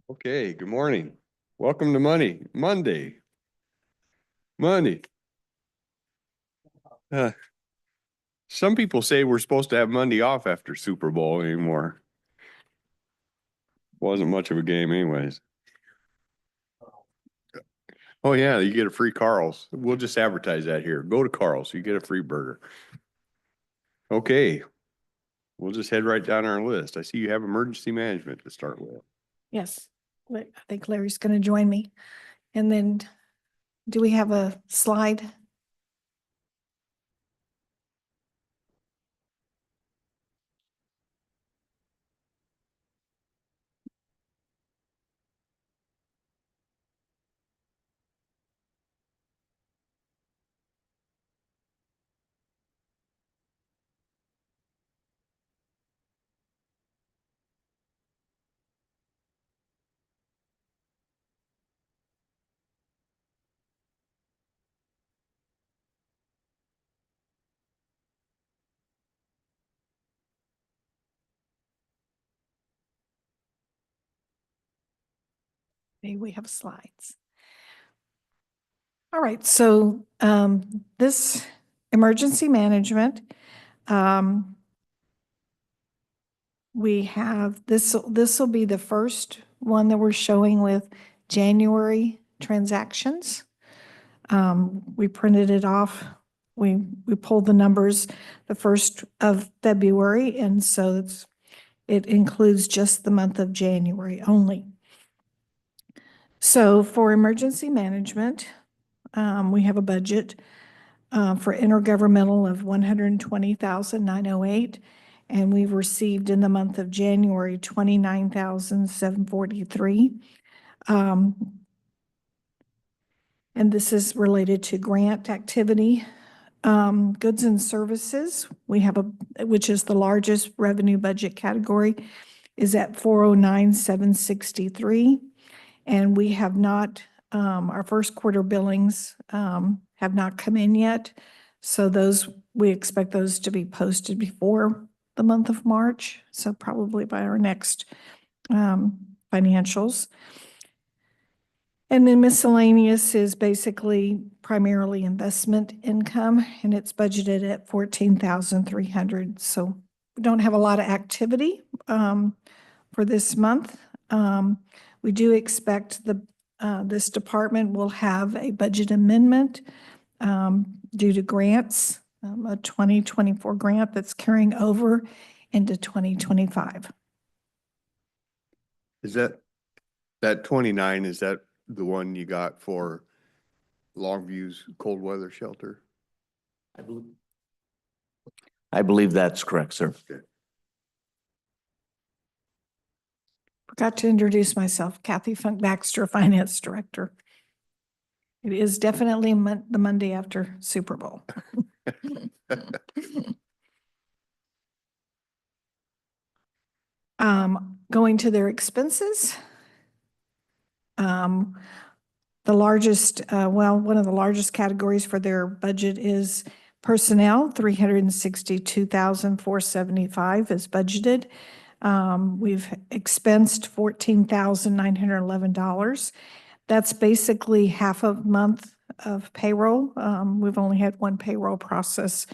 Okay, good morning. Welcome to Monday. Uh, some people say we're supposed to have Monday off after Super Bowl anymore. Wasn't much of a game anyways. Oh yeah, you get a free Carl's. We'll just advertise that here. Go to Carl's, you get a free burger. Okay, we'll just head right down our list. I see you have emergency management to start with. Yes, I think Larry's going to join me. And then do we have a slide? Maybe we have slides. All right, so this emergency management, we have this will be the first one that we're showing with January transactions. We printed it off. We pulled the numbers the 1st of February, and so it includes just the month of January only. So for emergency management, we have a budget for intergovernmental of $120,908, and we've received in the month of January $29,743. And this is related to grant activity. Goods and services, we have which is the largest revenue budget category, is at 409,763. And we have not, our first quarter billings have not come in yet. So we expect those to be posted before the month of March. So probably by our next financials. And then miscellaneous is basically primarily investment income, and it's budgeted at 14,300. So we don't have a lot of activity for this month. We do expect this department will have a budget amendment due to grants, a 2024 grant that's carrying over into 2025. Is that 29, is that the one you got for Longview's cold weather shelter? I believe that's correct, sir. Okay. Forgot to introduce myself, Kathy Funk Baxter, Finance Director. It is definitely the Monday after Super Bowl. Going to their expenses. The largest, one of the largest categories for their budget is personnel, $362,475 is budgeted. We've expensed $14,911. That's basically half a month of payroll. We've only had one payroll process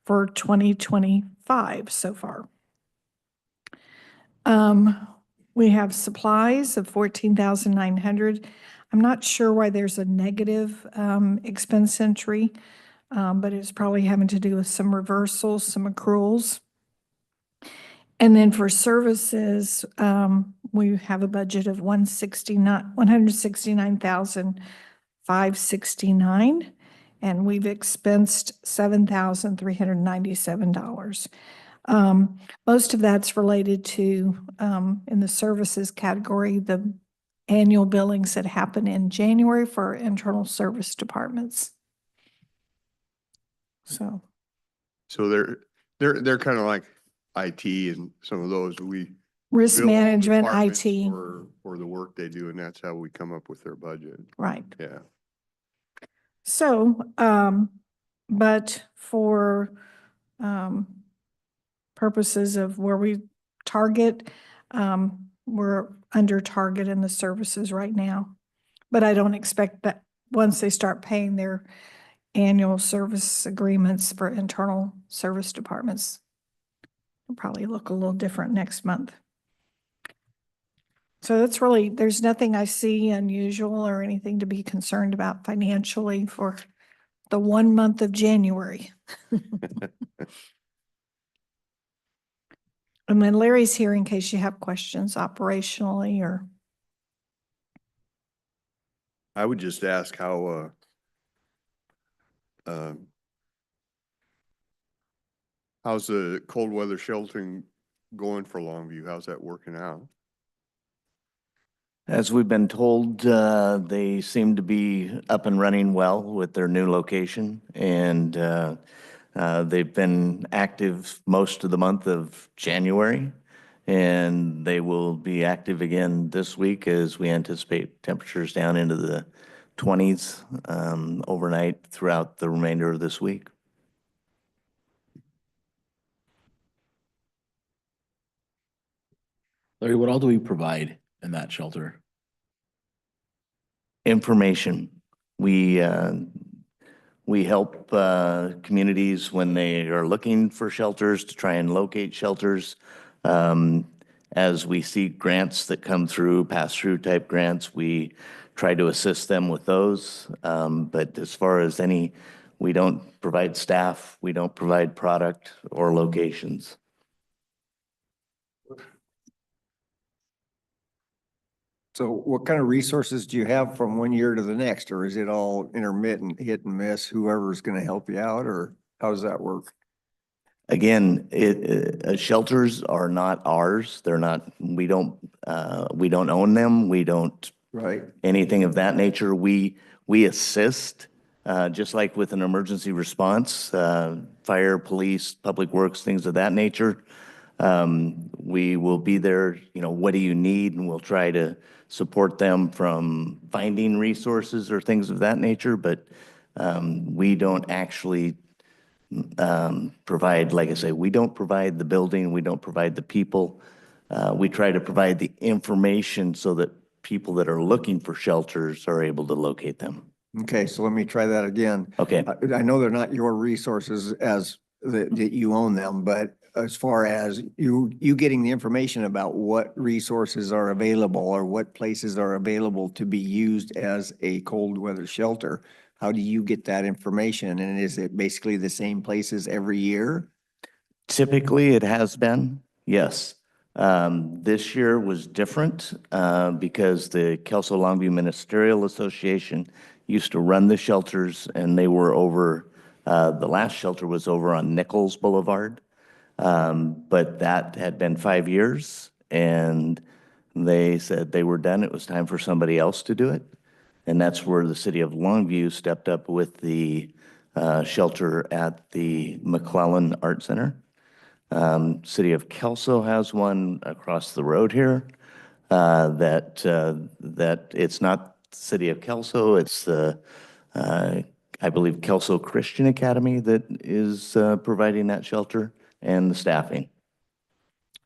for 2025 so far. We have supplies of $14,900. I'm not sure why there's a negative expense entry, but it's probably having to do with some reversals, some accruals. And then for services, we have a budget of $169,569, and we've expensed $7,397. Most of that's related to, in the services category, the annual billings that happen in January for internal service departments. So they're kind of like IT and some of those risk bill management, departments IT. for the work they do, and that's how we come up with their budget. Right. Yeah. So, but for purposes of where we target, we're under target in the services right now. But I don't expect that once they start paying their annual service agreements for internal service departments, it'll probably look a little different next month. So that's really, there's nothing I see unusual or anything to be concerned about financially for the 1 month of January. And then Larry's here in case you have questions operationally or. I would just ask how, how's the cold weather sheltering going for Longview? How's that working out? As we've been told, they seem to be up and running well with their new location, and they've been active most of the month of January, and they will be active again this week as we anticipate temperatures down into the 20s overnight throughout the remainder of this week. Larry, what all do we provide in that shelter? Information. We help communities when they are looking for shelters to try and locate shelters. As we see grants that come through, pass-through type grants, we try to assist them with those. But as far as we don't provide staff, we don't provide product or locations. So what kind of resources do you have from one year to the next, or is it all intermittent, hit and miss, whoever's going to help you out, or how does that work? Again, shelters are not ours. They're not, we don't own them. We don't Right. anything of that nature. We assist, just like with an emergency response, fire, police, public works, things of that nature. We will be there, what do you need? And we'll try to support them from finding resources or things of that nature. But we don't actually provide, like I say, we don't provide the building, we don't provide the people. We try to provide the information so that people that are looking for shelters are able to locate them. Okay, so let me try that again. Okay. I know they're not your resources as that you own them, but as far as you getting the information about what resources are available or what places are available to be used as a cold weather shelter, how do you get that information? And is it basically the same places every year? Typically, it has been, yes. This year was different because the Kelso Longview Ministerial Association used to run the shelters, and they were over, the last shelter was over on Nichols Boulevard. But that had been 5 years, and they said they were done. It was time for somebody else to do it. And that's where the city of Longview stepped up with the shelter at the McClellan Art Center. City of Kelso has one across the road here. That it's not City of Kelso, it's the I believe Kelso Christian Academy that is providing that shelter and the staffing.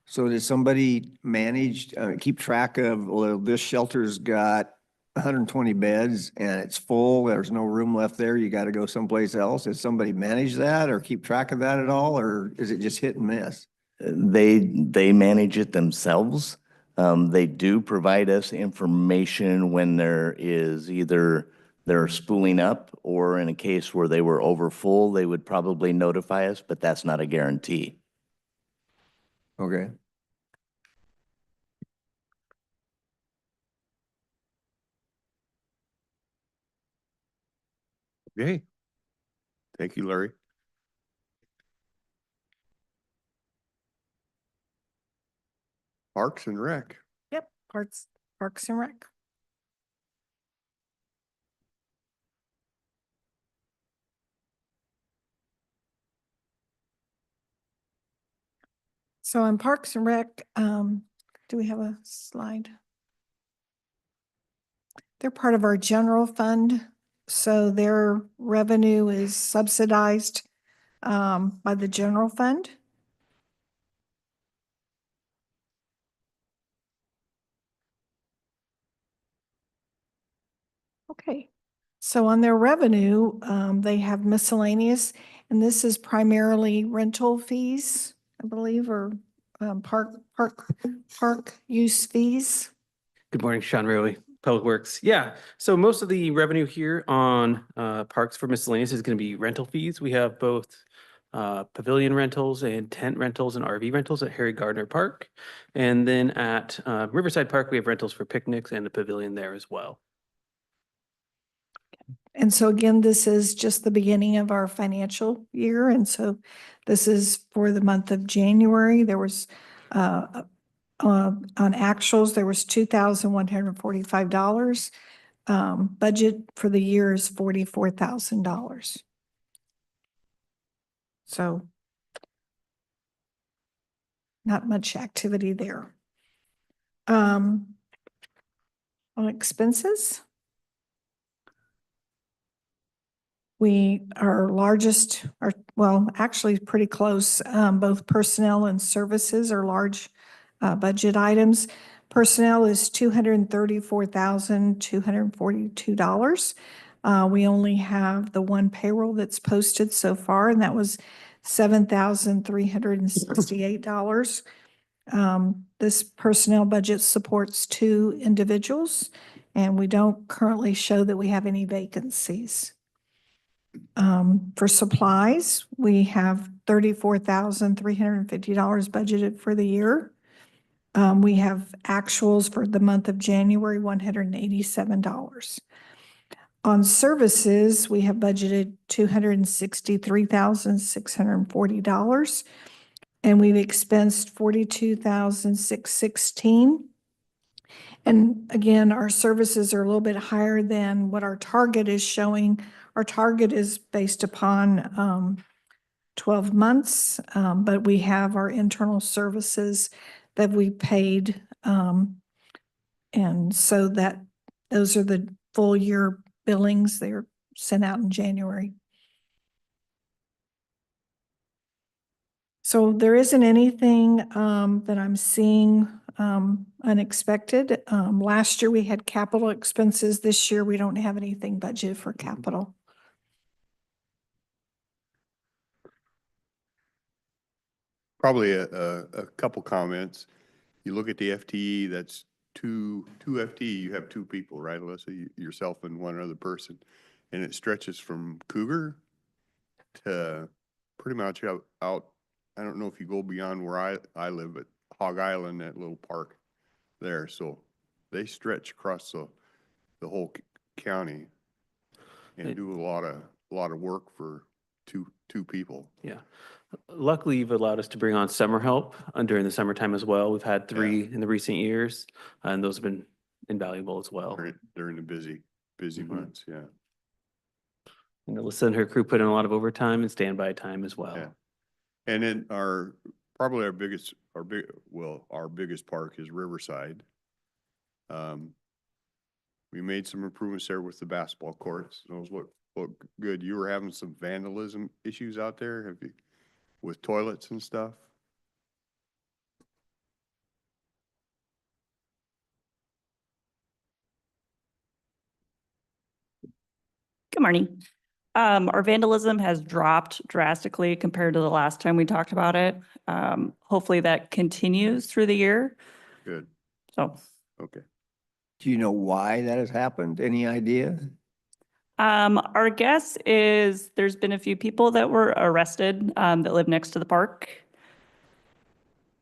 So does somebody manage, keep track of, well, this shelter's got 120 beds and it's full, there's no room left there, you got to go someplace else? Does somebody manage that or keep track of that at all, or is it just hit and miss? They manage it themselves. They do provide us information when there is either they're spooling up, or in a case where they were over full, they would probably notify us, but that's not a guarantee. Okay. Okay. Thank you, Larry. Parks and Rec. Yep, Parks and Rec. So on Parks and Rec, do we have a slide? They're part of our general fund, so their revenue is subsidized by the general fund. Okay, so on their revenue, they have miscellaneous, and this is primarily rental fees, I believe, or park use fees. Good morning, Sean Rowley, Public Works. Yeah, so most of the revenue here on parks for miscellaneous is going to be rental fees. We have both pavilion rentals and tent rentals and RV rentals at Harry Gardner Park. And then at Riverside Park, we have rentals for picnics and a pavilion there as well. And so again, this is just the beginning of our financial year. And so this is for the month of January. There was, on actuals, there was $2,145. Budget for the year is $44,000. So not much activity there. On expenses, our largest are, well, actually pretty close. Both personnel and services are large budget items. Personnel is $234,242. We only have the one payroll that's posted so far, and that was $7,368. This personnel budget supports 2 individuals, and we don't currently show that we have any vacancies. For supplies, we have $34,350 budgeted for the year. We have actuals for the month of January, $187. On services, we have budgeted $263,640, and we've expensed $42,616. And again, our services are a little bit higher than what our target is showing. Our target is based upon 12 months, but we have our internal services that we paid. And so those are the full year billings. They're sent out in January. So there isn't anything that I'm seeing unexpected. Last year we had capital expenses. This year we don't have anything budgeted for capital. Probably a couple comments. You look at the FTE, that's two FTE, you have 2 people, right, Alyssa? Yourself and one other person. And it stretches from Cougar to pretty much out, I don't know if you go beyond where I live, but Hog Island, that little park there. So they stretch across the whole county and do a lot of work for two people. Yeah. Luckily, you've allowed us to bring on summer help during the summertime as well. We've had 3 in the recent years, and those have been invaluable as well. During the busy months, yeah. And Alyssa and her crew put in a lot of overtime and standby time as well. Yeah. And then our biggest park is Riverside. We made some improvements there with the basketball courts. Those look good. You were having some vandalism issues out there, have you, with toilets and stuff? Good morning. Our vandalism has dropped drastically compared to the last time we talked about it. Hopefully that continues through the year. Good, So, okay. Do you know why that has happened? Any idea? our guess is there's been a few people that were arrested, that live next to the park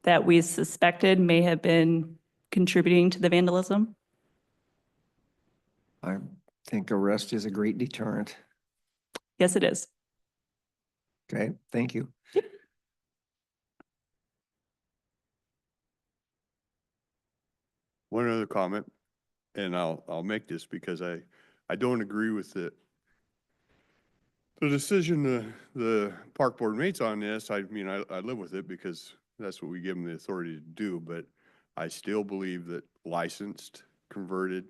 that we suspected may have been contributing to the vandalism. I think arrest is a great deterrent. Yes, it is. Okay, thank you. One other comment, and I'll make this because I don't agree with the decision the park board makes on this. I mean, I live with it because that's what we give them the authority to do, but I still believe that licensed, converted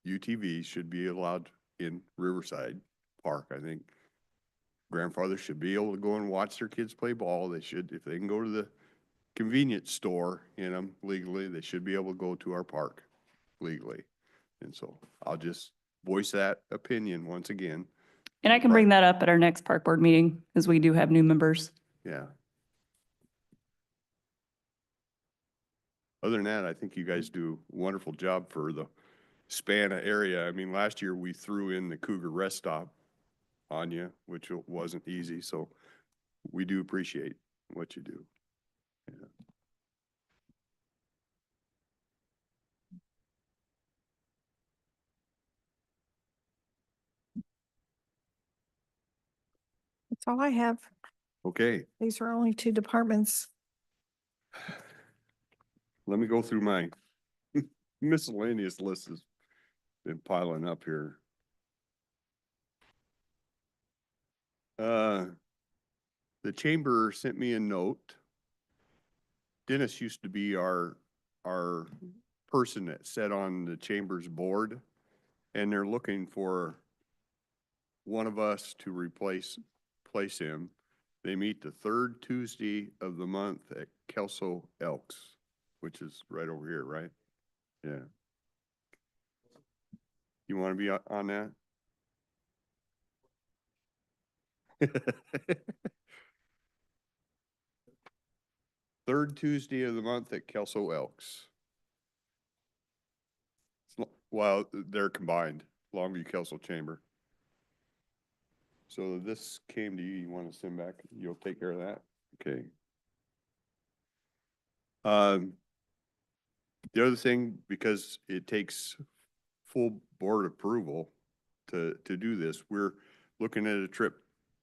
UTVs should be allowed in Riverside Park. I think grandfathers should be able to go and watch their kids play ball. They should, if they can go to the convenience store in them legally, they should be able to go to our park legally. And so I'll just voice that opinion once again. And I can bring that up at our next park board meeting, as we do have new members. Yeah. Other than that, I think you guys do a wonderful job for the Spana area. I mean, last year we threw in the Cougar Rest Stop on you, which wasn't easy, so we do appreciate what you do. Yeah. That's all I have. Okay, These are only two departments. let me go through my miscellaneous list has been piling up here. The chamber sent me a note. Dennis used to be our person that sat on the chamber's board, and they're looking for one of us to replace him. They meet the third Tuesday of the month at Kelso Elks, which is right over here, right? Yeah. You want to be on that? Third Tuesday of the month at Kelso Elks. Well, they're combined, Longview Kelso Chamber. So this came to you, you want to send back, you'll take care of that? Okay. The other thing, because it takes full board approval to do this, we're looking at a trip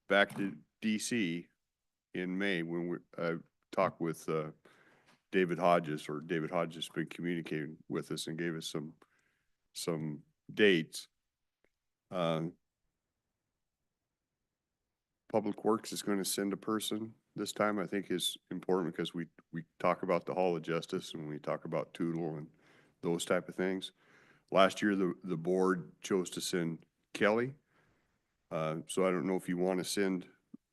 back to DC in May when I talked with David Hodges, or David Hodges has been communicating with us and gave us some dates. Public Works is going to send a person this time, I think is important because we talk about the Hall of Justice and we talk about Tootle and those type of things. Last year, the board chose to send Kelly. So I don't know if you want to send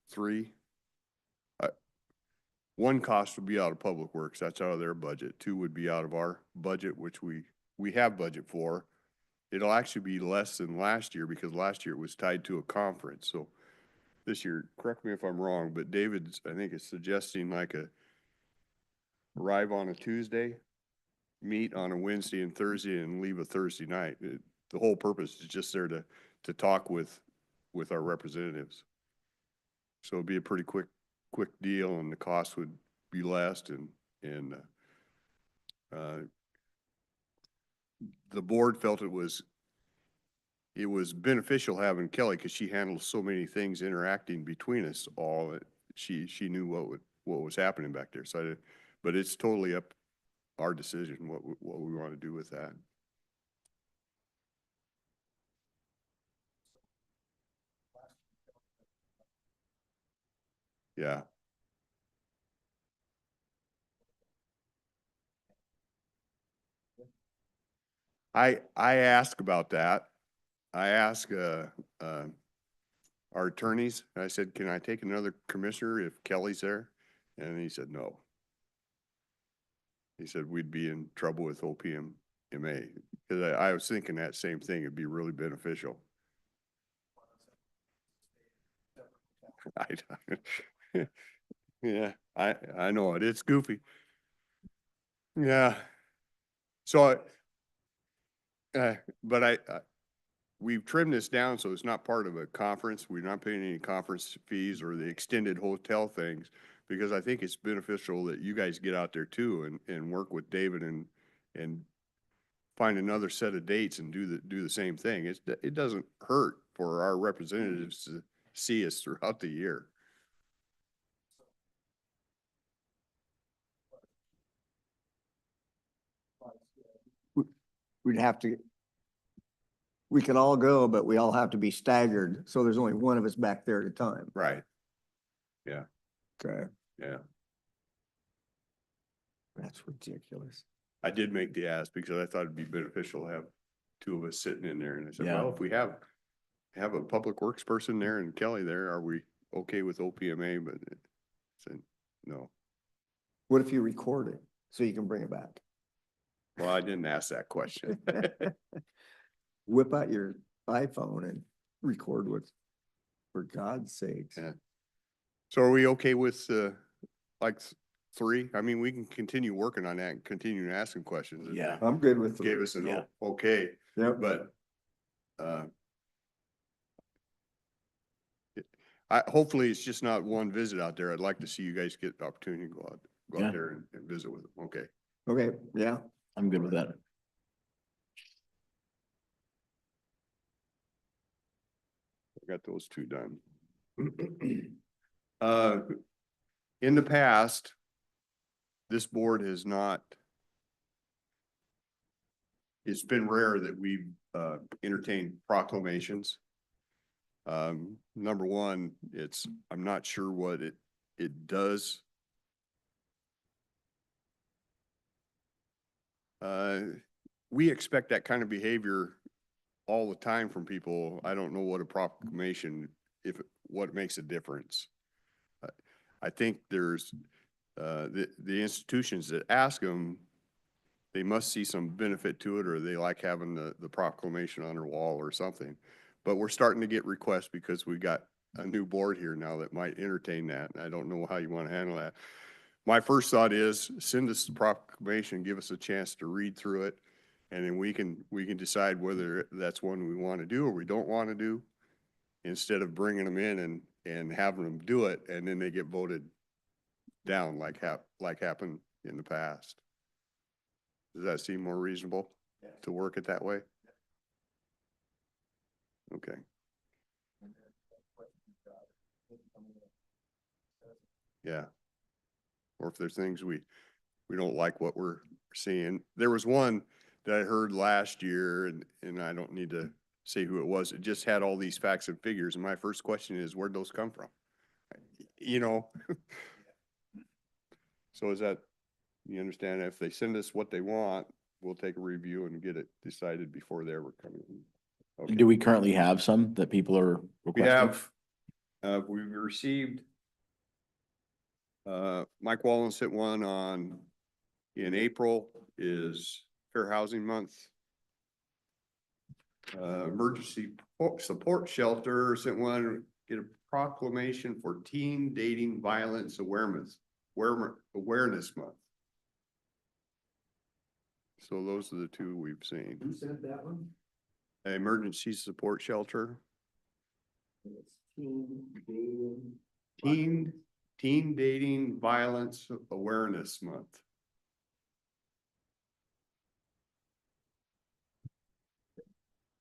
three. One cost would be out of Public Works. That's out of their budget. Two would be out of our budget, which we have budget for. It'll actually be less than last year because last year it was tied to a conference. So this year, correct me if I'm wrong, but David's, I think, is suggesting like arrive on a Tuesday, meet on a Wednesday and Thursday, and leave a Thursday night. The whole purpose is just there to talk with our representatives. So it'd be a pretty quick deal, and the cost would be less, and the board felt it was beneficial having Kelly because she handles so many things interacting between us all that she knew what was happening back there. So but it's totally up our decision what we want to do with that. Yeah. I asked about that. I asked our attorneys, and I said, can I take another commissioner if Kelly's there? And he said, no. He said, we'd be in trouble with OPMA. Because I was thinking that same thing. It'd be really beneficial. Yeah, I know it. It's goofy. Yeah. So, but we've trimmed this down so it's not part of a conference. We're not paying any conference fees or the extended hotel things, because I think it's beneficial that you guys get out there too and work with David and find another set of dates and do the same thing. It doesn't hurt for our representatives to see us throughout the year. We'd have to, we could all go, but we all have to be staggered. So there's only one of us back there at a time. Right. Yeah. Okay. Yeah. That's ridiculous. I did make the ask because I thought it'd be beneficial to have two of us sitting in there. And I said, Yeah. well, if we have a public works person there and Kelly there, are we okay with OPMA? But it said, no. What if you record it so you can bring it back? Well, I didn't ask that question. Whip out your iPhone and record with, for God's sakes. Yeah. So are we okay with, like 3? I mean, we can continue working on that and continue asking questions. If Yeah. they I'm good with Gave three. us an Yeah. okay, Yep. but, hopefully it's just not one visit out there. I'd like to see you guys get the opportunity to go out Yeah. there and visit with them. Okay. Okay, yeah. I'm good with that. I got those 2 done. In the past, this board has not, it's been rare that we've entertained proclamations. Number one, I'm not sure what it does. We expect that kind of behavior all the time from people. I don't know what a proclamation, what makes a difference. I think there's, the institutions that ask them, they must see some benefit to it, or they like having the proclamation on their wall or something. But we're starting to get requests because we got a new board here now that might entertain that. And I don't know how you want to handle that. My first thought is send us the proclamation, give us a chance to read through it. And then we can decide whether that's one we want to do or we don't want to do, instead of bringing them in and having them do it. And then they get voted down like happened in the past. Does that seem more reasonable to work it that way? Okay. Yeah. Or if there's things we don't like what we're seeing. There was one that I heard last year, and I don't need to say who it was. It just had all these facts and figures. And my first question is, where'd those come from? You know? So is that, you understand, if they send us what they want, we'll take a review and get it decided before they ever come in. Okay. Do we currently have some that people are We requesting? have, we've received, Mike Wallen sent one in April is Fair Housing Month. Emergency Support Shelter sent one, get a proclamation for Teen Dating Violence Awareness Month. So those are the 2 we've seen. Who sent that one? Emergency Support Shelter. It's teen dating. Teen Dating Violence Awareness Month.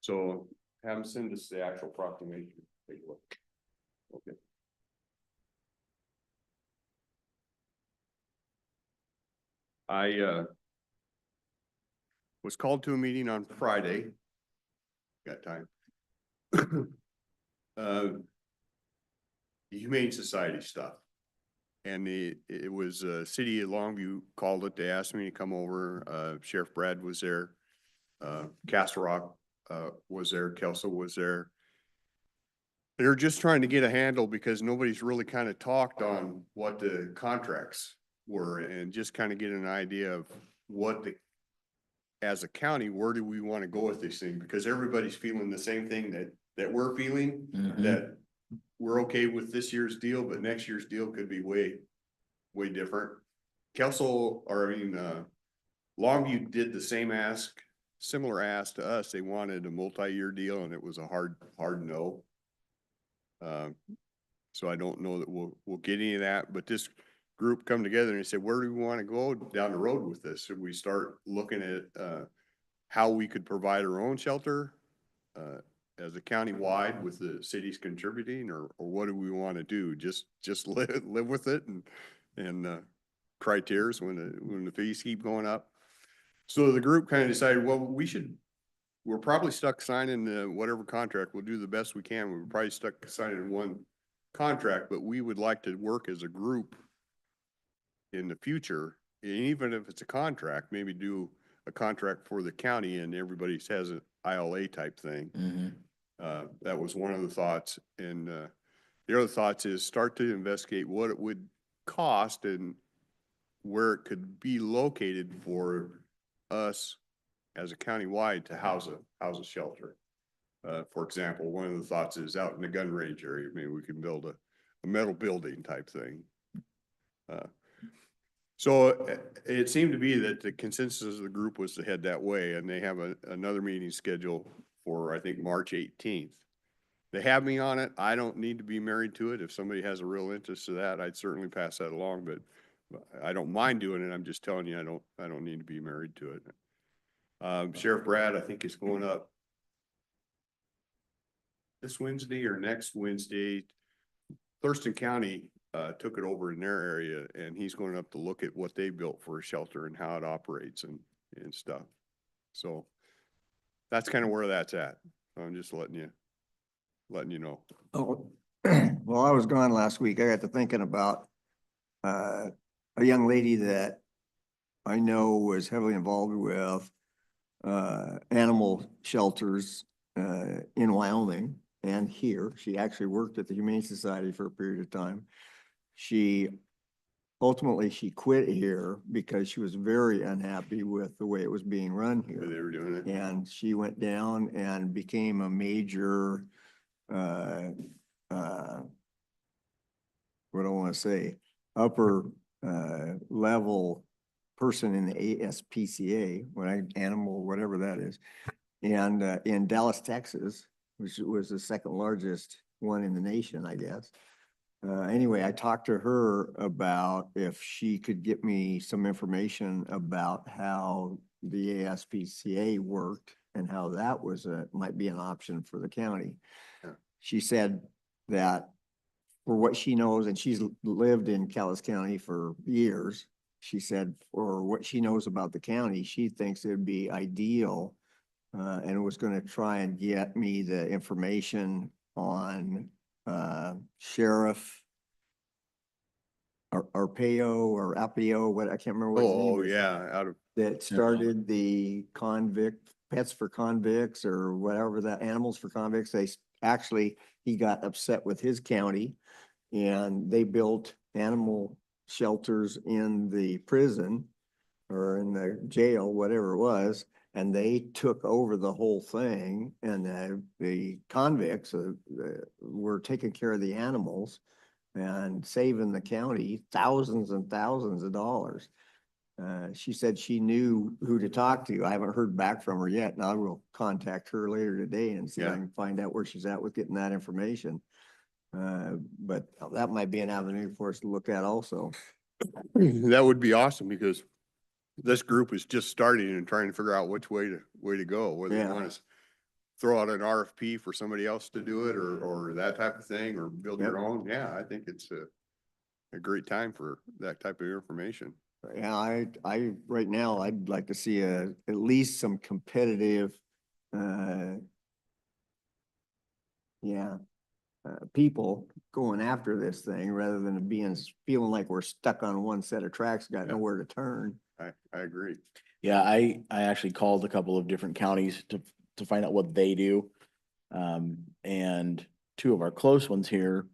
So have them send us the actual proclamation. Take a look. Okay. I was called to a meeting on Friday. Got time. The Humane Society stuff. And it was, City of Longview called it. They asked me to come over. Sheriff Brad was there. Castle Rock, was there. Kelso was there. They're just trying to get a handle because nobody's really kind of talked on what the contracts were, and just kind of get an idea of what as a county, where do we want to go with this thing? Because everybody's feeling the same thing that we're feeling, that we're okay with this year's deal, but next year's deal could be way different. Kelso, Longview did the same similar ask to us. They wanted a multi-year deal, and it was a hard no. So I don't know that we'll get any of that, but this group come together and they said, where do we want to go down the road with this? Should we start looking at how we could provide our own shelter as a county-wide with the cities contributing, or what do we want to do? Just live with it and cry tears when the fees keep going up. So the group kind of decided, well, we're probably stuck signing whatever contract. We'll do the best we can. We're probably stuck signing one contract, but we would like to work as a group in the future. And even if it's a contract, maybe do a contract for the county and everybody has an ILA type thing. That was one of the thoughts. And the other thoughts is start to investigate what it would cost and where it could be located for us as a county-wide to house a shelter. For example, one of the thoughts is out in the gun range area, maybe we can build a metal building type thing. So it seemed to be that the consensus of the group was to head that way, and they have another meeting scheduled for, I think, March 18th. They have me on it. I don't need to be married to it. If somebody has a real interest to that, I'd certainly pass that along, but I don't mind doing it. I'm just telling you, I don't need to be married to it. Sheriff Brad, I think, is going up this Wednesday or next Wednesday. Thurston County took it over in their area, and he's going up to look at what they built for a shelter and how it operates and stuff. So that's kind of where that's at. I'm just letting you know. Oh, well, I was gone last week. I got to thinking about a young lady that I know was heavily involved with animal shelters in Wyoming and here. She actually worked at the Humane Society for a period of time. Ultimately, she quit here because she was very unhappy with the way it was being run They here. were doing it. And she went down and became a major, what do I want to say, upper level person in the ASPCA, animal, whatever that is. And in Dallas, Texas, which was the second largest one in the nation, I guess. Anyway, I talked to her about if she could get me some information about how the ASPCA worked and how that might be an option for the county. Yeah. She said that for what she knows, and she's lived in Cowlitz County for years, she said for what she knows about the county, she thinks it'd be ideal and was going to try and get me the information on Sheriff Arpaio or Apio, what I can't remember what his name Oh, is. yeah, out of, That started the Pets for Convicts or whatever that, Animals for Convicts. He got upset with his county and they built animal shelters in the prison or in the jail, whatever it was. And they took over the whole thing, and the convicts were taking care of the animals and saving the county thousands and thousands of dollars. She said she knew who to talk to. I haven't heard back from her yet, and I will contact her later today and see if I Yeah. can find out where she's at with getting that information. But that might be an avenue for us to look at also. that would be awesome because this group is just starting and trying to figure out which way to go, whether Yeah. they want to throw out an RFP for somebody else to do it or that type of thing, or build your own. Yeah, I think it's a great time for that type of information. Yeah, I right now, I'd like to see at least some competitive, people going after this thing rather than feeling like we're stuck on one set of tracks, got Yeah. nowhere to turn. I agree. Yeah, I actually called a couple of different counties to find out what they do. And two of our close ones here,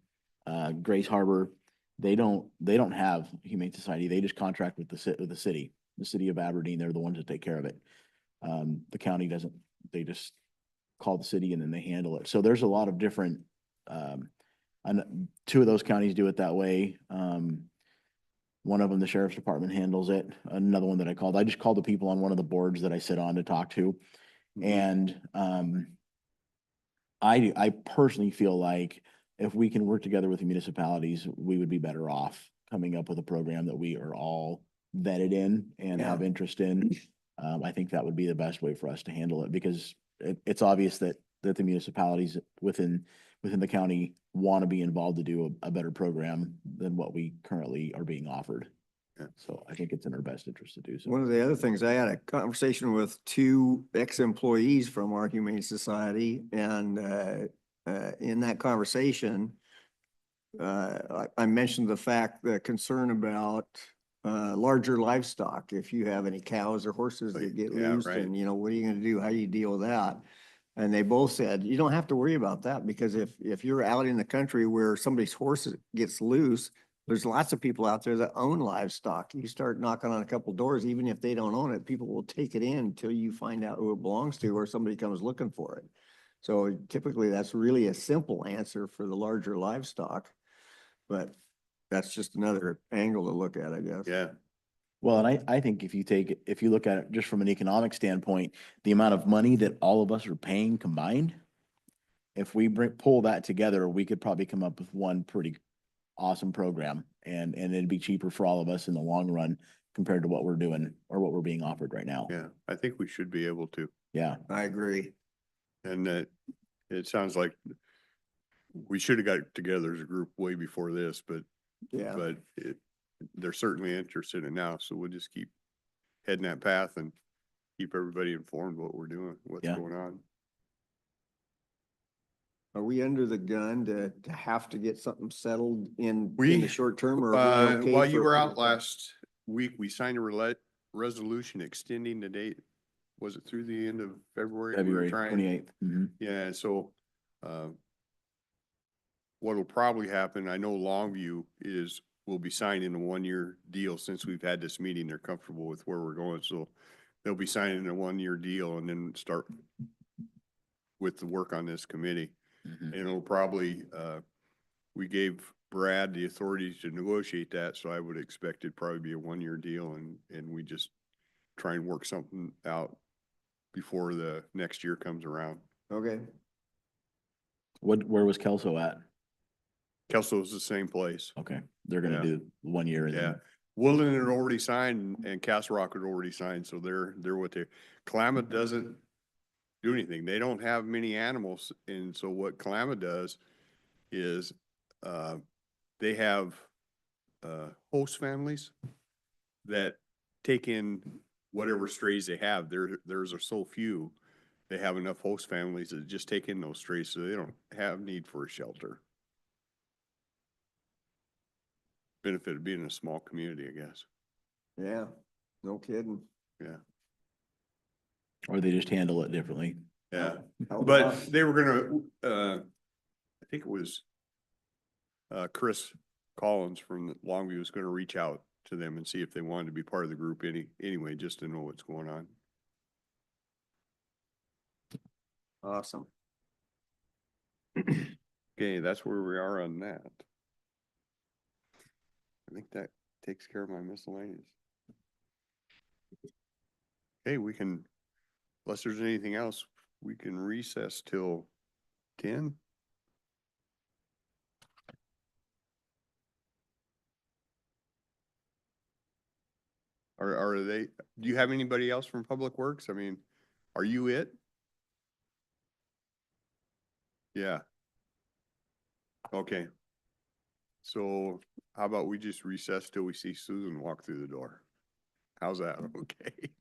Grace Harbor, they don't have Humane Society. They just contract with the city of Aberdeen. They're the ones that take care of it. The county doesn't, they just call the city and then they handle it. So there's a lot of different, and two of those counties do it that way. One of them, the sheriff's department handles it. Another one that I just called the people on one of the boards that I sit on to talk to. And I personally feel like if we can work together with the municipalities, we would be better off coming up with a program that we are all vetted in and have interest in. I think that would be the best way for us to handle it because it's obvious that the municipalities within the county want to be involved to do a better program than what we currently are being offered. Yeah. So I think it's in our best interest to do so. One of the other things, I had a conversation with two ex-employees from our Humane Society, and in that conversation, I mentioned the concern about larger livestock. If you have any cows or horses that get Yeah, loose, right. and what are you going to do? How do you deal with that? And they both said, you don't have to worry about that because if you're out in the country where somebody's horse gets loose, there's lots of people out there that own livestock. You start knocking on a couple doors, even if they don't own it, people will take it in until you find out who it belongs to or somebody comes looking for it. So typically that's really a simple answer for the larger livestock. But that's just another angle to look at, I guess. Yeah, Well, and I think if you look at it just from an economic standpoint, the amount of money that all of us are paying combined, if we pull that together, we could probably come up with one pretty awesome program and it'd be cheaper for all of us in the long run compared to what we're doing or what we're being offered right now. yeah, I think we should be able to. Yeah. I agree. And that, it sounds like we should have got together as a group way before this, but Yeah. they're certainly interested in now, so we'll just keep heading that path and keep everybody informed what we're doing, what's Yeah. going on. Are we under the gun to have to get something settled in We- the short term or? are we okay While you for- were out last week, we signed a resolution extending the date. Was it through the end of February? We were February trying- 28th. Yeah, so, what'll probably happen, I know Longview we'll be signing a 1-year deal since we've had this meeting. They're comfortable with where we're going, so they'll be signing a 1-year deal and then start with the work on this committee. And it'll probably, we gave Brad the authority to negotiate that, so I would expect it'd probably be a 1-year deal and we just try and work something out before the next year comes around. Okay, Where was Kelso at? Kelso's the same place. Okay, they're gonna Yeah. do 1 year and Yeah. then, Woodland had already signed and Castle Rock had already signed, so they're what they, Klamath doesn't do anything. They don't have many animals. And so what Klamath does is, they have, host families that take in whatever strays they have. Theirs are so few. They have enough host families that just take in those strays, so they don't have need for a shelter. Benefit of being in a small community, I guess. yeah, no kidding. Yeah. or they just handle it differently. Yeah. How But about- they were gonna, I think it was, Chris Collins from Longview was gonna reach out to them and see if they wanted to be part of the group anyway, just to know what's going on. Awesome. Okay, that's where we are on that. I think that takes care of my miscellaneous. Hey, we can, unless there's anything else, we can recess till 10. Are they, do you have anybody else from Public Works? I mean, are you it? Yeah. Okay. So how about we just recess till we see Susan walk through the door? How's that? Okay.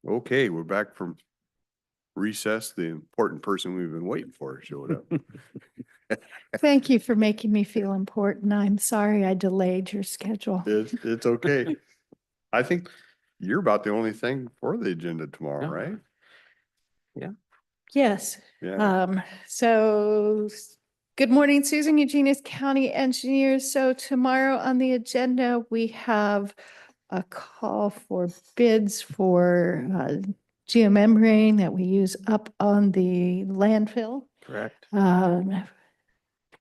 Okay, we're back from recess. The important person we've been waiting for showed up. Thank you for making me feel important. I'm sorry I delayed your schedule. It's okay. I think you're about the only thing for the agenda tomorrow, No. right? Yes. Yeah. Good morning, Susan Eugenius County Engineers. So tomorrow on the agenda, we have a call for bids for geomembrane that we use up on the landfill, Correct.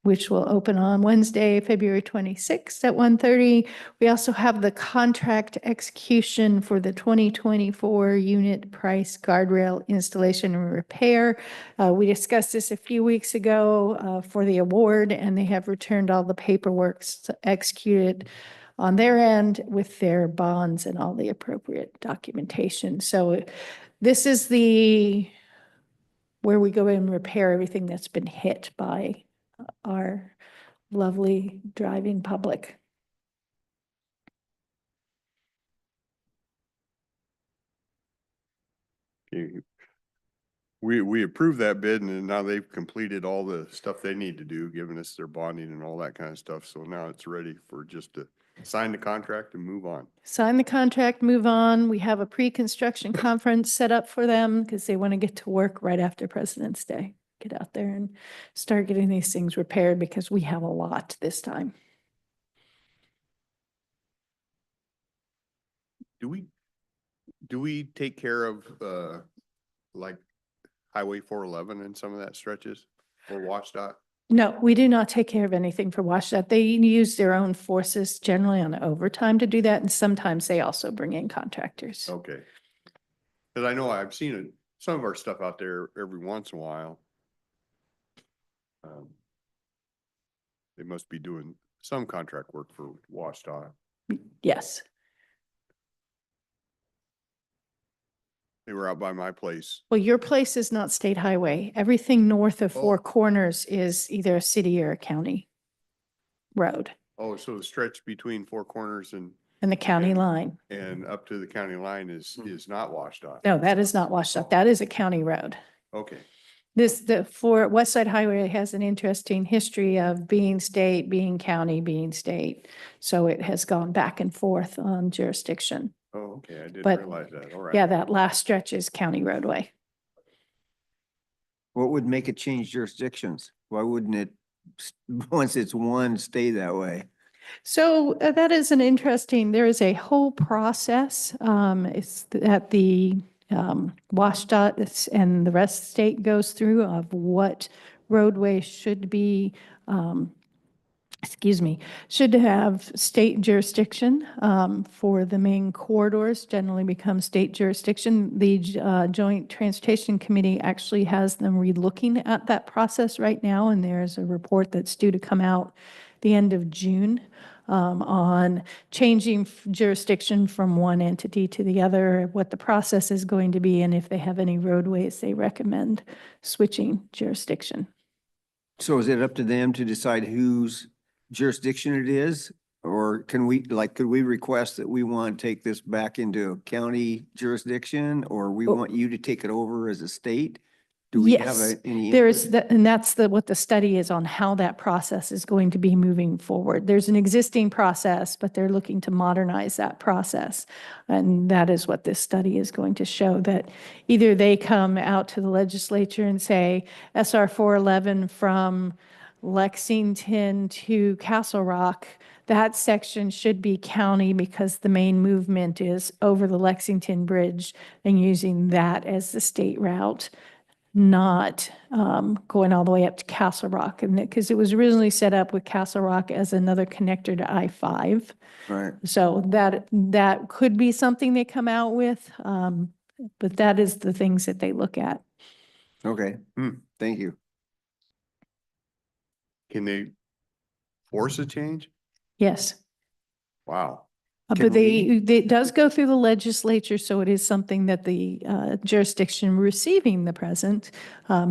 which will open on Wednesday, February 26th at 1:30. We also have the contract execution for the 2024 unit price guardrail installation and repair. We discussed this a few weeks ago for the award, and they have returned all the paperwork executed on their end with their bonds and all the appropriate documentation. So this is where we go in and repair everything that's been hit by our lovely driving public. Okay. We approved that bid and then now they've completed all the stuff they need to do, giving us their bonding and all that kind of stuff. So now it's ready for just to sign the contract and move on. Sign the contract, move on. We have a pre-construction conference set up for them because they want to get to work right after President's Day. Get out there and start getting these things repaired because we have a lot this time. Do we take care of, like Highway 411 and some of that stretches for WashDOT? No, we do not take care of anything for WashDOT. They use their own forces generally on overtime to do that. And sometimes they also bring in contractors. Okay. Cause I know I've seen it, some of our stuff out there every once in a while. They must be doing some contract work for WashDOT. Yes. They were out by my place. Well, your place is not state highway. Everything north of Four Oh. Corners is either a city or a county road Oh, so the stretch between Four Corners and the county And- line. and up to the county line is not WashDOT. No, that is not WashDOT. That is a county road. Okay, For West Side Highway has an interesting history of being state, being county, being state. So it has gone back and forth on jurisdiction. oh, okay, I didn't But, realize that, all right. Yeah, that last stretch is county roadway. What would make it change jurisdictions? Why wouldn't it, once it's one, stay that way? So that is there is a whole process. It's that the WashDOT and the rest of the state goes through of what roadway should be, should have state jurisdiction for the main corridors, generally become state jurisdiction. The Joint Transportation Committee actually has them relooking at that process right now, and there's a report that's due to come out the end of June on changing jurisdiction from one entity to the other, what the process is going to be, and if they have any roadways they recommend switching jurisdiction. So is it up to them to decide whose jurisdiction it is? Or could we request that we want to take this back into a county jurisdiction, or we Oh. want you to take it over as a state? Do we have Yes, any? there's input? and that's what the study is on, how that process is going to be moving forward. There's an existing process, but they're looking to modernize that process. And that is what this study is going to show, that either they come out to the legislature and say SR 411 from Lexington to Castle Rock, that section should be county because the main movement is over the Lexington Bridge and using that as the state route, not going all the way up to Castle Rock. And because it was originally set up with Castle Rock as another connector to I-5. Right. So that could be something they come out with. But that is the things that they look at. Okay. Thank you. Can they force a change? Yes. Wow. Can But it does go through the legislature, so it is something that the jurisdiction receiving the present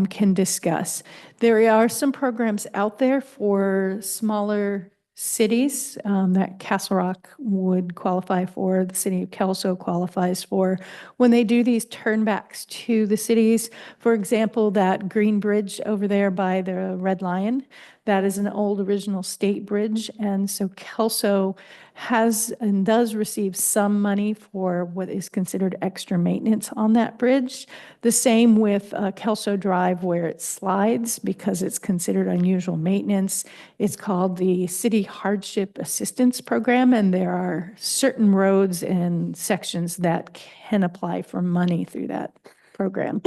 can discuss. There are some programs out there for smaller cities that Castle Rock would qualify for, the city of Kelso qualifies for. When they do these turnbacks to the cities, for example, that green bridge over there by the Red Lion, that is an old original state bridge. And so Kelso has and does receive some money for what is considered extra maintenance on that bridge. The same with Kelso Drive where it slides because it's considered unusual maintenance. It's called the City Hardship Assistance Program, and there are certain roads and sections that can apply for money through that program.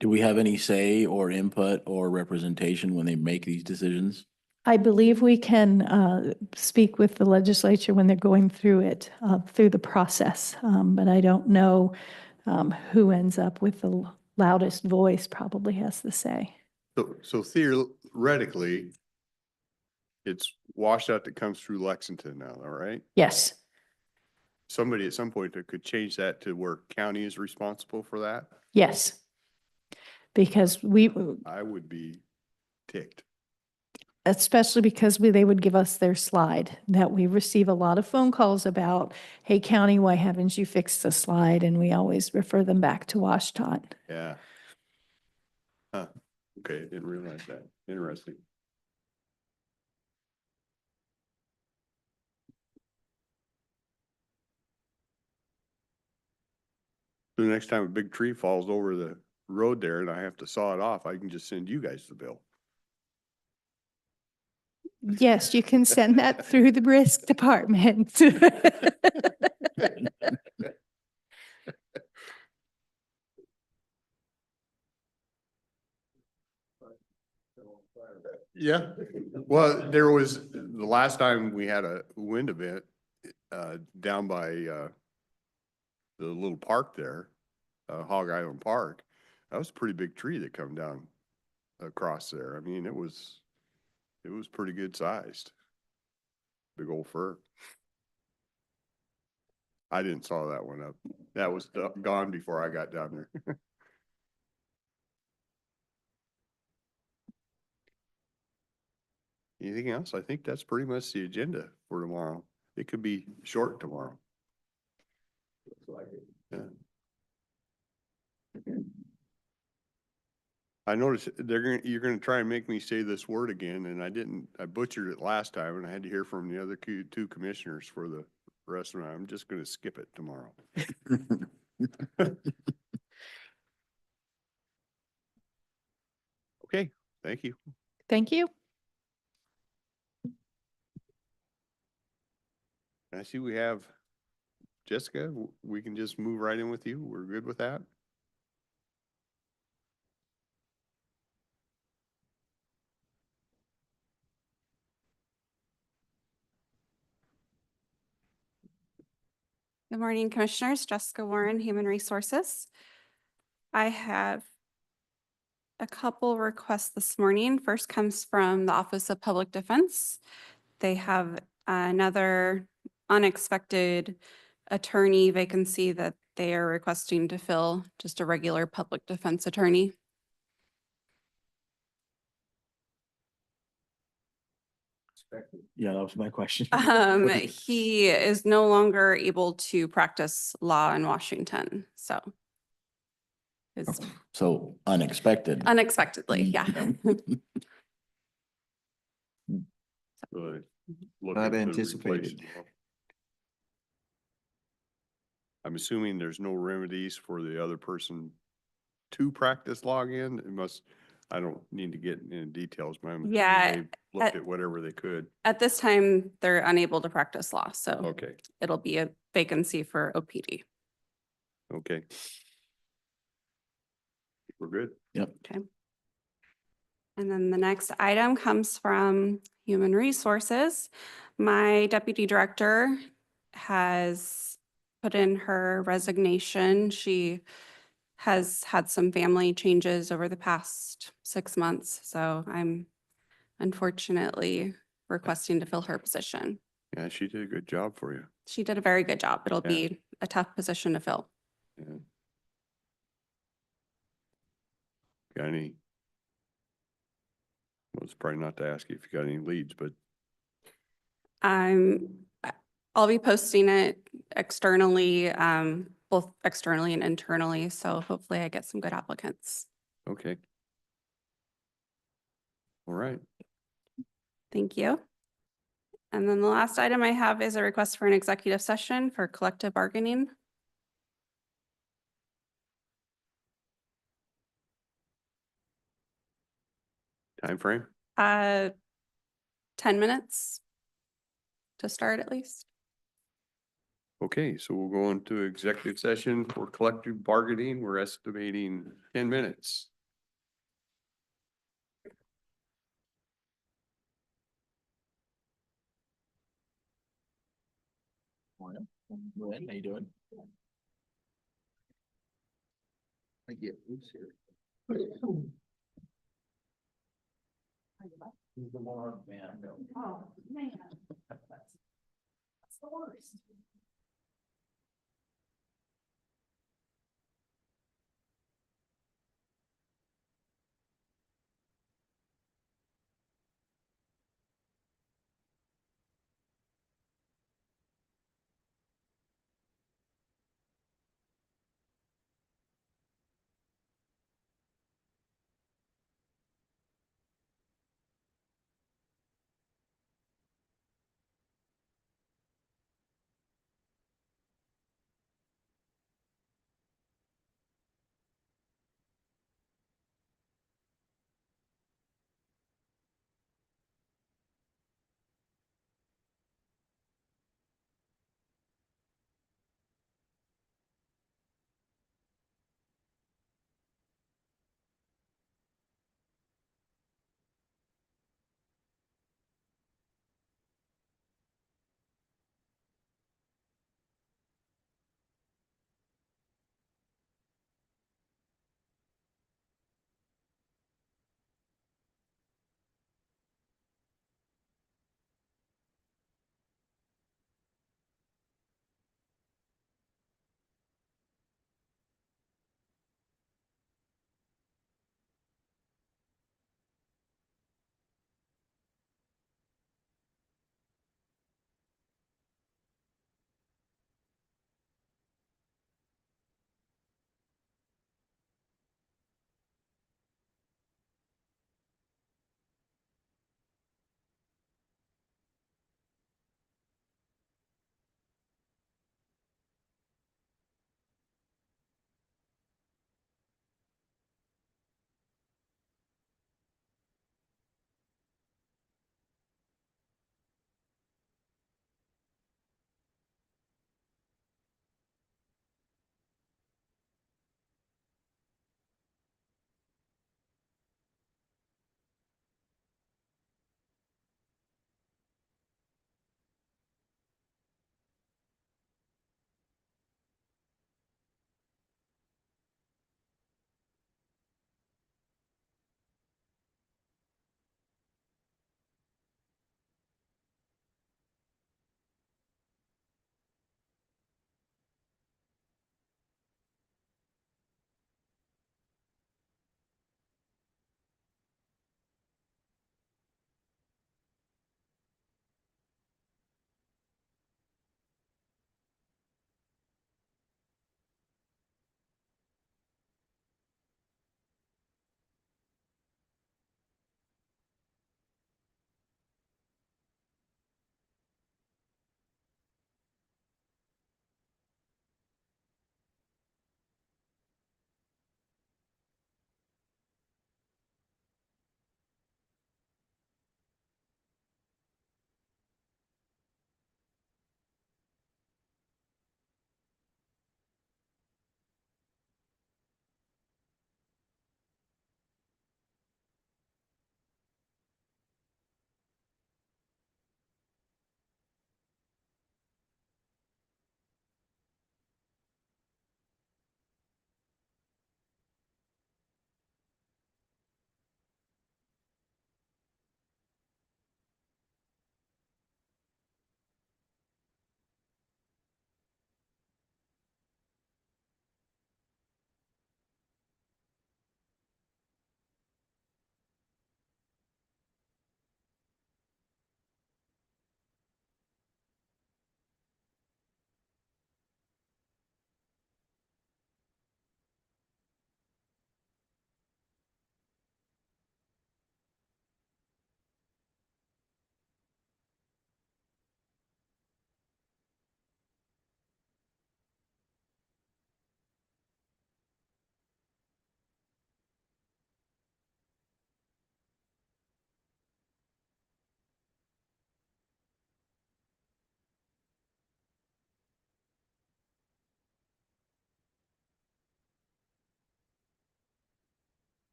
Do we have any say or input or representation when they make these decisions? I believe we can speak with the legislature when they're going through it, through the process. But I don't know who ends up with the loudest voice probably has the say. So theoretically, it's washout that comes through Lexington now, all right? Yes, Somebody at some point that could change that to where county is responsible for that. yes. Because we, I would be ticked. especially because they would give us their slide that we receive a lot of phone calls about, hey, county, why haven't you fixed the slide? And we always refer them back to Washtot. Yeah. Huh. Okay, didn't realize that. Interesting. So the next time a big tree falls over the road there and I have to saw it off, I can just send you guys the bill. Yes, you can send that through the risk department. Yeah, well, there was, the last time we had a wind event, down by, the little park there, Hog Island Park, that was a pretty big tree that come down across there. I mean, it was pretty good sized. Big old fir. I didn't saw that one up. That was gone before I got down there. Anything else? I think that's pretty much the agenda for tomorrow. It could be short tomorrow. Looks like it. Yeah. I noticed you're gonna try and make me say this word again, and I butchered it last time, and I had to hear from the other two commissioners for the restaurant. I'm just gonna skip it tomorrow. Okay, thank you. Thank you. I see we have Jessica. We can just move right in with you. We're good with that? Good morning, Commissioners. Jessica Warren, Human Resources. I have a couple requests this morning. First comes from the Office of Public Defense. They have another unexpected attorney vacancy that they are requesting to fill, just a regular public defense attorney. Yeah, that was my question. He is no longer able to practice law in Washington, so. It's So unexpected. unexpectedly, yeah. Good. Not anticipated. I'm assuming there's no remedies for the other person to practice law again. It must, I don't need to get into details, but I'm assuming Yeah, they looked at whatever they could. At this time, they're unable to practice law, so Okay, it'll be a vacancy for OPD. okay. We're good. Yep. Okay. And then the next item comes from Human Resources. My deputy director has put in her resignation. She has had some family changes over the past 6 months, so I'm unfortunately requesting to fill her position. Yeah, she did a good job for you. She did a very good job. It'll Yeah. be a tough position to fill. Yeah. Got any? it's probably not to ask you if you got any leads, but I'll be posting it externally, both externally and internally. So hopefully I get some good applicants. okay. All right. Thank you. And then the last item I have is a request for an executive session for collective bargaining. Time frame? 10 minutes to start at least. Okay, so we'll go into executive session for collective bargaining. We're estimating 10 minutes. Morning. Lynn, how you doing? I get loose here. He's the one, man. Oh, man. That's the worst.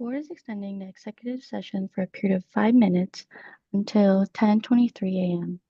board is extending the executive session for a period of 5 minutes until 10:23 a.m.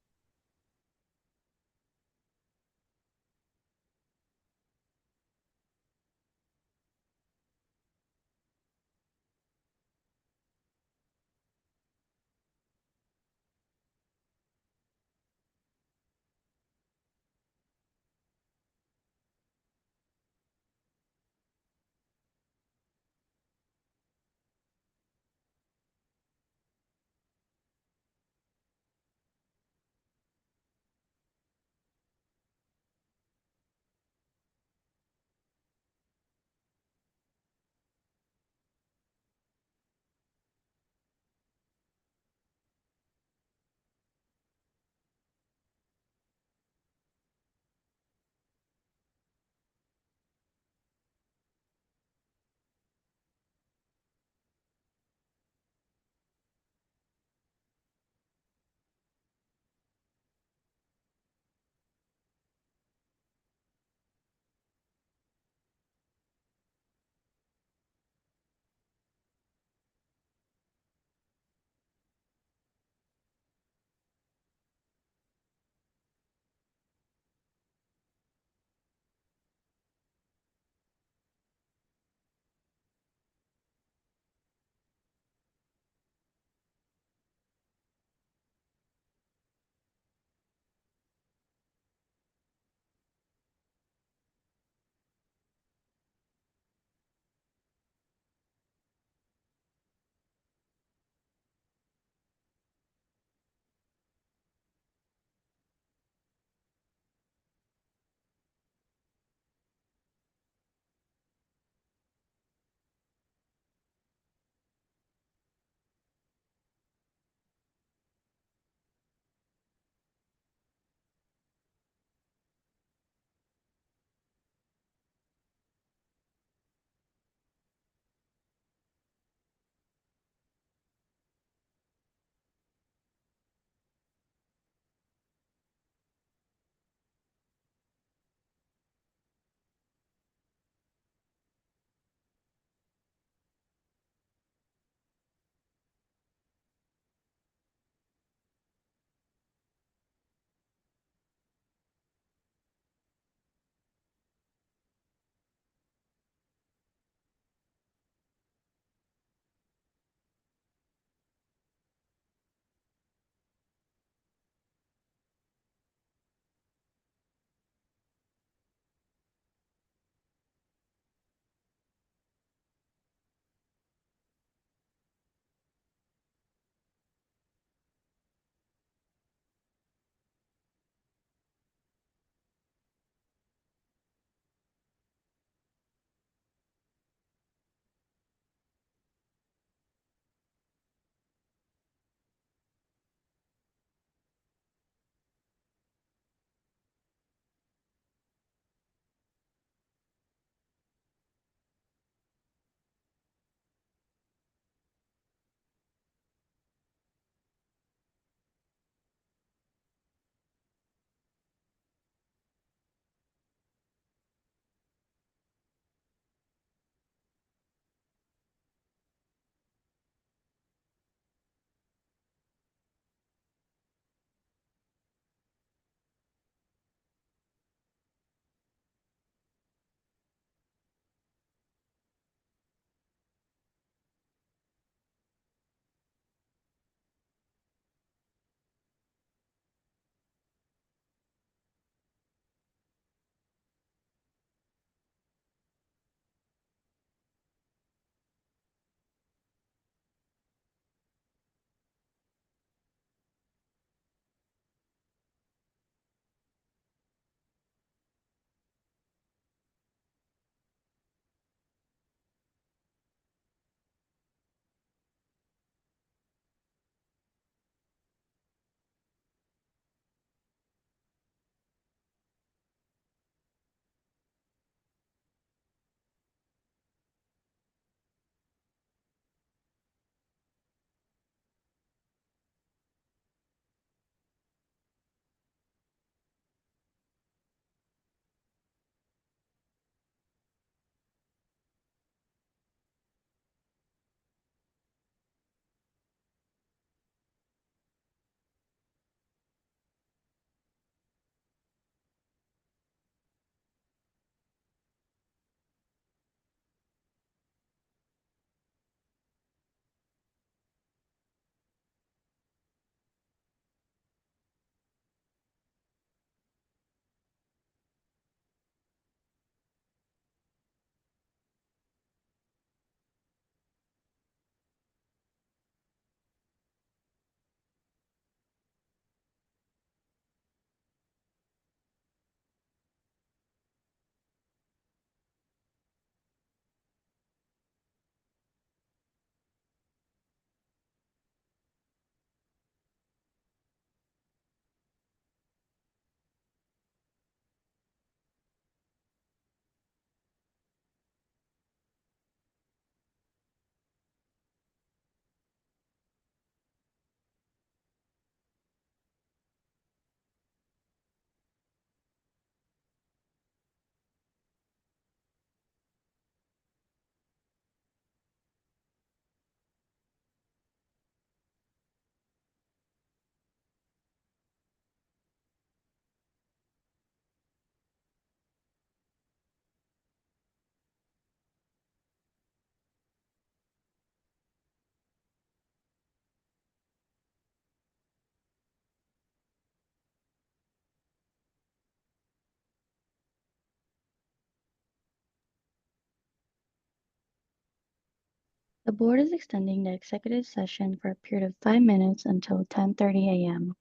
The board is extending the executive session for a period of 5 minutes until 10:30 a.m.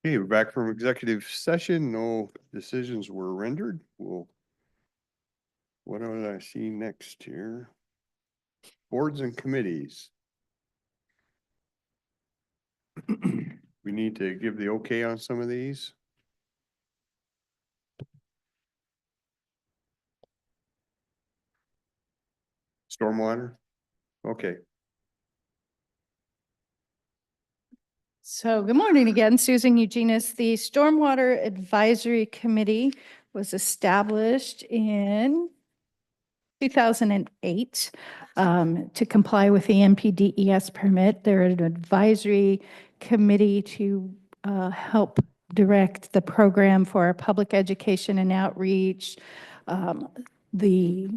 Okay, we're back from executive session. No decisions were rendered. What do I see next here? Boards and committees. We need to give the okay on some of these. Stormwater? Okay. So good morning again, Susan Eugenius. The Stormwater Advisory Committee was established in 2008 to comply with the NPDES permit. They're an advisory committee to help direct the program for our public education and outreach, the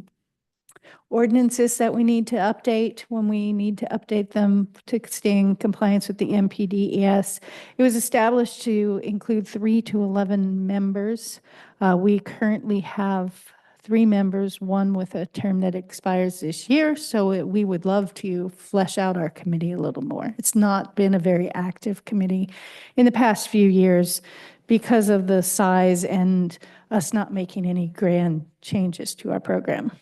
ordinances that we need to update when we need to update them to stay in compliance with the NPDES. It was established to include 3 to 11 members. We currently have 3 members, one with a term that expires this year, so we would love to flesh out our committee a little more. It's not been a very active committee in the past few years because of the size and us not making any grand changes to our program.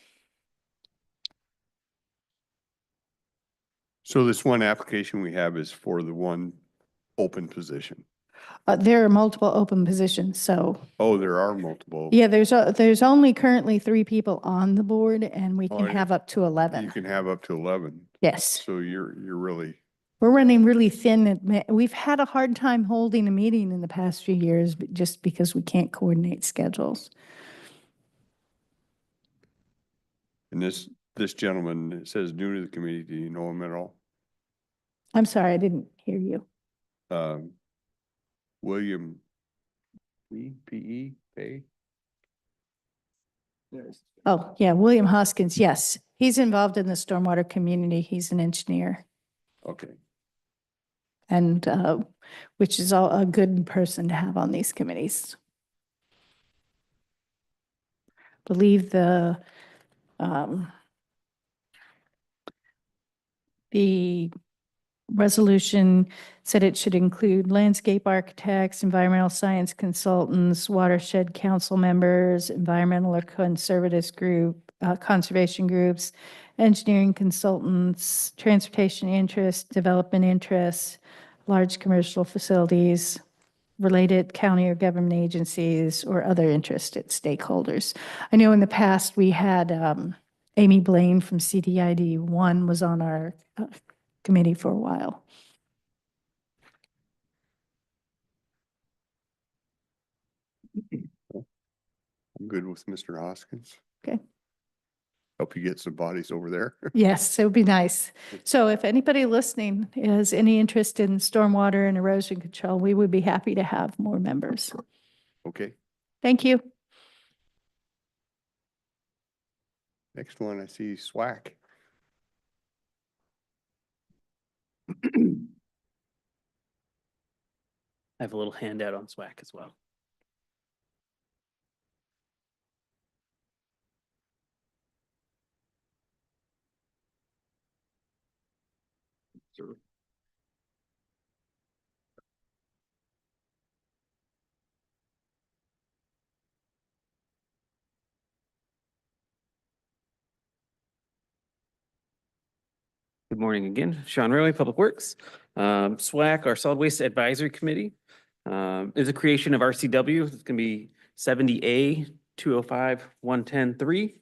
So this one application we have is for the one open position. There are multiple open positions, so, Oh, there are multiple. yeah, there's only currently 3 people on the board, and we Oh, can yeah. have up to You 11. can have up to 11. Yes, So you're really, we're running really thin. We've had a hard time holding a meeting in the past few years, just because we can't coordinate schedules. and this gentleman, it says new to the committee. Do you know him at all? I'm sorry, I didn't hear you. William P.E. Pay? Oh, yeah, William Hoskins, yes. He's involved in the stormwater community. He's an engineer, Okay. and which is a good person to have on these committees. Believe the resolution said it should include landscape architects, environmental science consultants, watershed council members, environmental or conservation groups, engineering consultants, transportation interests, development interests, large commercial facilities, related county or government agencies, or other interested stakeholders. I know in the past we had Amy Blaine from CDID 1 was on our committee for a while. I'm good with Mr. Hoskins. Okay. Help you get some bodies over there. Yes, it would be nice. So if anybody listening has any interest in stormwater and erosion control, we would be happy to have more members. Okay. Thank you. Next one, I see SWAC. I have a little handout on SWAC as well. Good morning again. Sean Rowley, Public Works. SWAC, our Solid Waste Advisory Committee, is a creation of RCW. It's going to be 70A 205-110-3.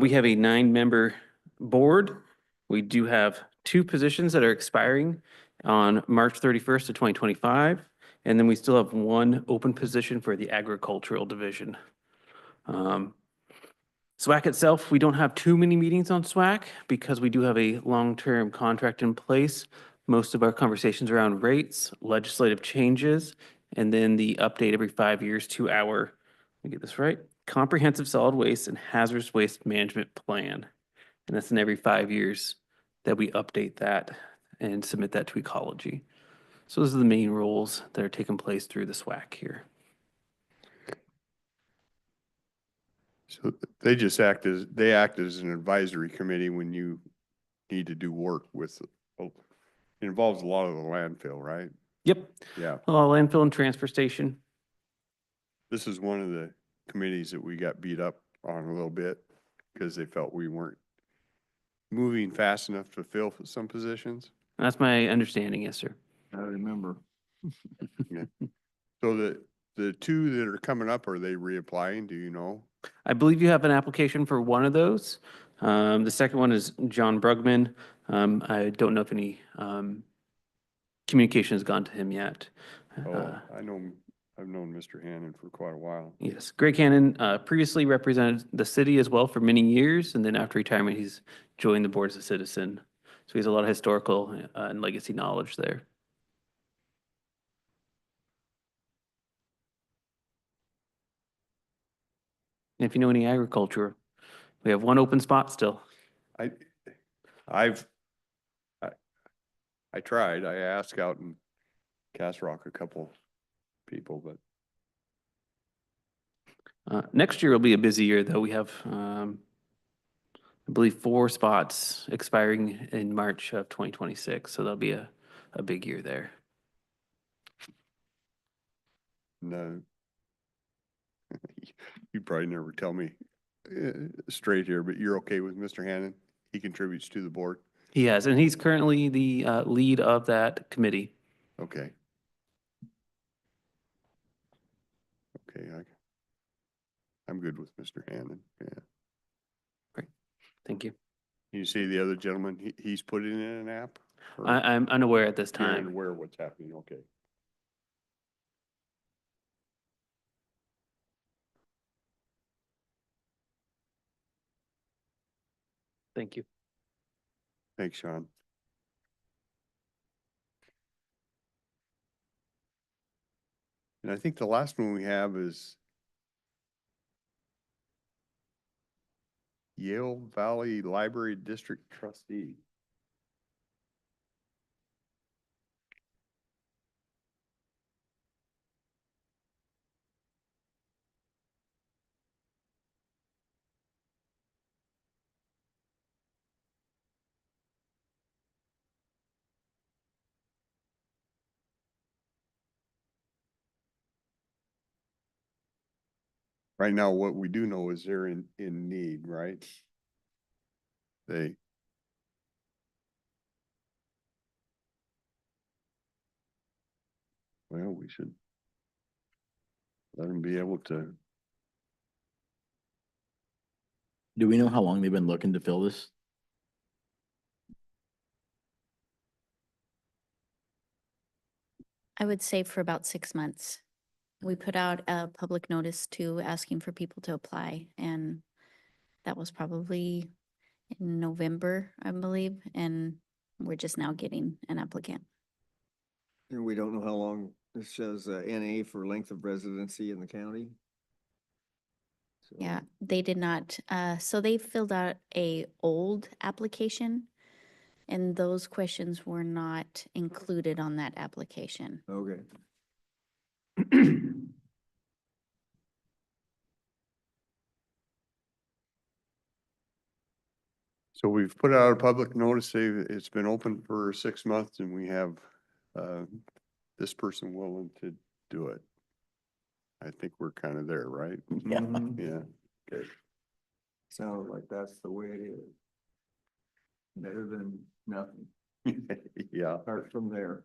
We have a 9-member board. We do have 2 positions that are expiring on March 31st of 2025. And then we still have 1 open position for the agricultural division. SWAC itself, we don't have too many meetings on SWAC because we do have a long-term contract in place. Most of our conversations around rates, legislative changes, and then the update every 5 years to our, let me get this right, comprehensive solid waste and hazardous waste management plan. And that's in every 5 years that we update that and submit that to ecology. So those are the main roles that are taking place through the SWAC here. So they just act as an advisory committee when you need to do work with, it involves a lot of the landfill, right? Yep. Yeah, Landfill and transfer station. this is one of the committees that we got beat up on a little bit because they felt we weren't moving fast enough to fill some positions. That's my understanding, yes, sir. I remember. So the two that are coming up, are they reapplying? Do you know? I believe you have an application for one of those. The second one is John Brugman. I don't know if any communication has gone to him yet. Oh, I've known Mr. Hannon for quite a while. Yes, Greg Cannon previously represented the city as well for many years, and then after retirement, he's joined the board as a citizen. So he has a lot of historical and legacy knowledge there. And if you know any agriculture, we have one open spot still. I tried. I asked out in Castle Rock a couple people, but Next year will be a busy year, though. We have, I believe, 4 spots expiring in March of 2026. So that'll be a big year there. no. You'd probably never tell me straight here, but you're okay with Mr. Hannon? He contributes to the board? He has, and he's currently the lead of that committee. Okay. Okay, I'm good with Mr. Hannon, yeah. Thank you. You see the other gentleman, he's put it in an app? Or I'm unaware at this you're time. unaware of what's happening, okay. Thank you. Thanks, Sean. And I think the last one we have is Yale Valley Library District Trustee. Right now, what we do know is they're in need, right? Well, we should let them be able to. Do we know how long they've been looking to fill this? I would say for about 6 months. We put out a public notice to asking for people to apply, and that was probably in November, I believe, and we're just now getting an applicant. And we don't know how long this says, NA for length of residency in the county. So- Yeah, they did not, so they filled out a old application, and those questions were not included on that application. Okay. So we've put out a public notice, say that it's been open for 6 months and we have this person willing to do it. I think we're kind of there, right? Yeah. Mhm. Yeah, okay. Sounds like that's the way it is. Better than nothing. Yeah, Start from there.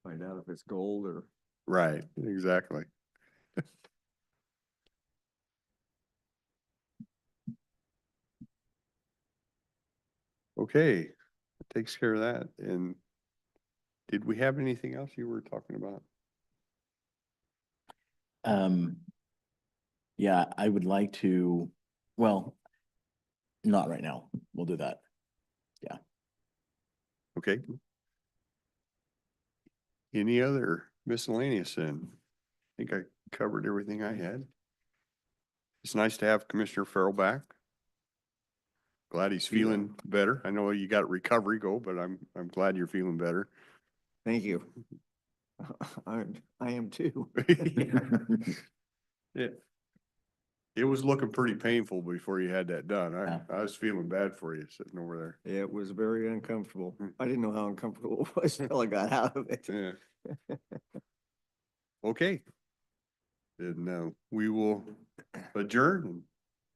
Find out if it's gold or. right, exactly. Okay, that takes care of that. And did we have anything else you were talking about? Yeah, I would like to, well, not right now. We'll do that. Okay. Any other miscellaneous then? I think I covered everything I had. It's nice to have Commissioner Farrell back. Glad he's feeling better. I know you got recovery go, but I'm glad you're feeling better. Thank you. I am too. Yeah. It was looking pretty painful before you had that done. Yeah. I was feeling bad for you sitting over It was very uncomfortable. Hmm. I didn't know how uncomfortable it was until I got out of it. there. Yeah. Okay. Then, we will adjourn and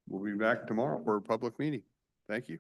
we'll be back tomorrow for a public meeting. Thank you.